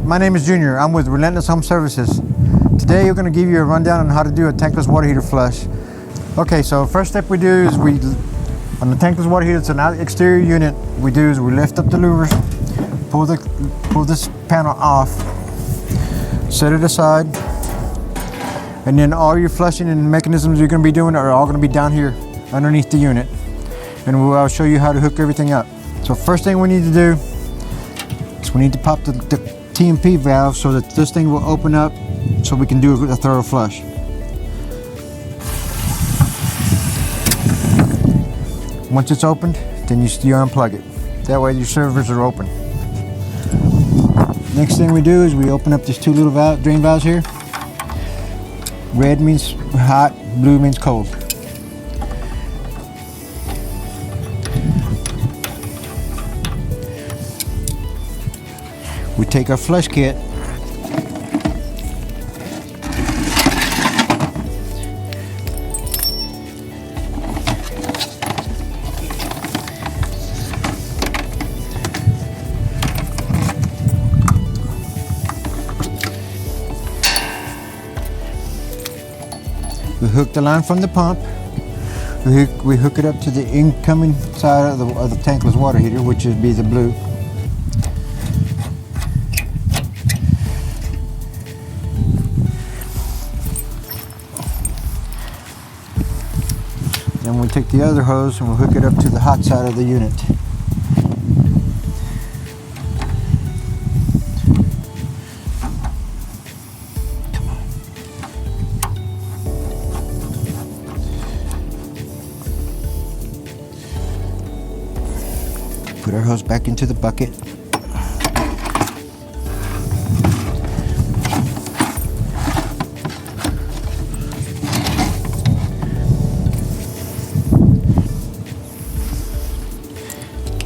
my name is Junior. I'm with Relentless Home Services. Today we're going to give you a rundown on how to do a tankless water heater flush. Okay, so first step we do is on the tankless water heater, it's an exterior unit. We lift up the louvers, pull this panel off, set it aside, and then all your flushing and mechanisms you're going to be doing are all going to be down here underneath the unit. And I'll show you how to hook everything up. So first thing we need to do is we need to pop the T&P valve so that this thing will open up so we can do a thorough flush. Once it's opened, then you unplug it. That way your servers are open. Next thing we do is we open up these two little drain valves here. Red means hot, blue means cold. We take our flush kit, we hook the line from the pump, we hook it up to the incoming side of the tankless water heater, which would be the blue. Then we take the other hose and we'll hook it up to the hot side of the unit. Come on. Put our hose back into the bucket.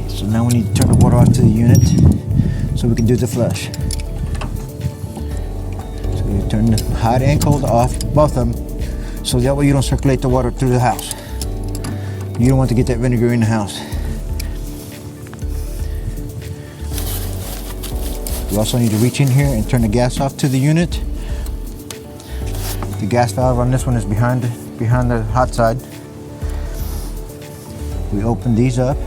So now we need to turn the water off to the unit so we can do the flush. So we turn the hot and cold off, both of them, so that way you don't circulate the water through the house. You don't want to get that vinegar in the house. You also need to reach in here and turn the gas off to the unit. The gas valve on this one is behind the hot side. We open these up.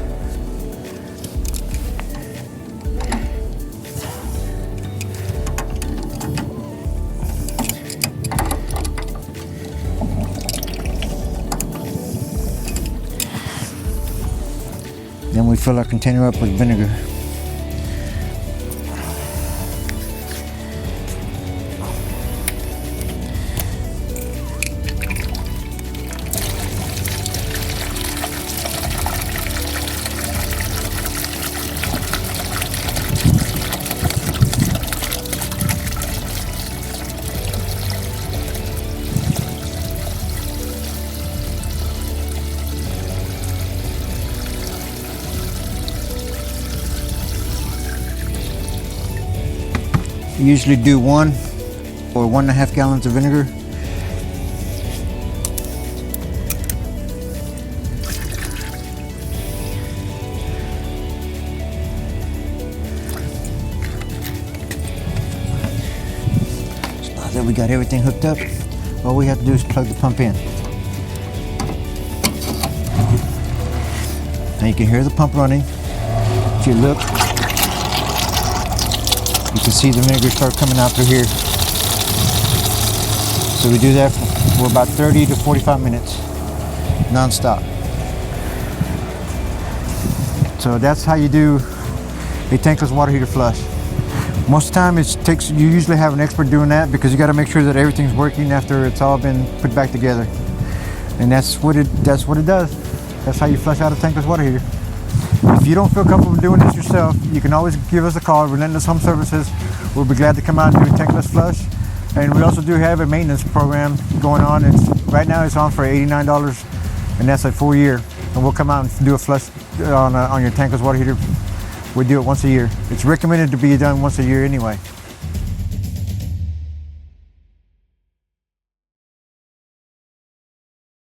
Then we fill our container up with vinegar. We usually do 1 or 1.5 gallons of vinegar. So now that we got everything hooked up, all we have to do is plug the pump in. Now you can hear the pump running. If you look, you can see the vinegar start coming out through here. So we do that for about 30 to 45 minutes, non-stop. So that's how you do a tankless water heater flush. Most of the time you usually have an expert doing that because you got to make sure that everything's working after it's all been put back together. And that's what it does. That's how you flush out a tankless water heater. If you don't feel comfortable doing this yourself, you can always give us a call, Relentless Home Services. We'll be glad to come out and do a tankless flush. And we also do have a maintenance program going on. Right now it's on for $89, and that's a full year. And we'll come out and do a flush on your tankless water heater. We do it once a year. It's recommended to be done once a year anyway.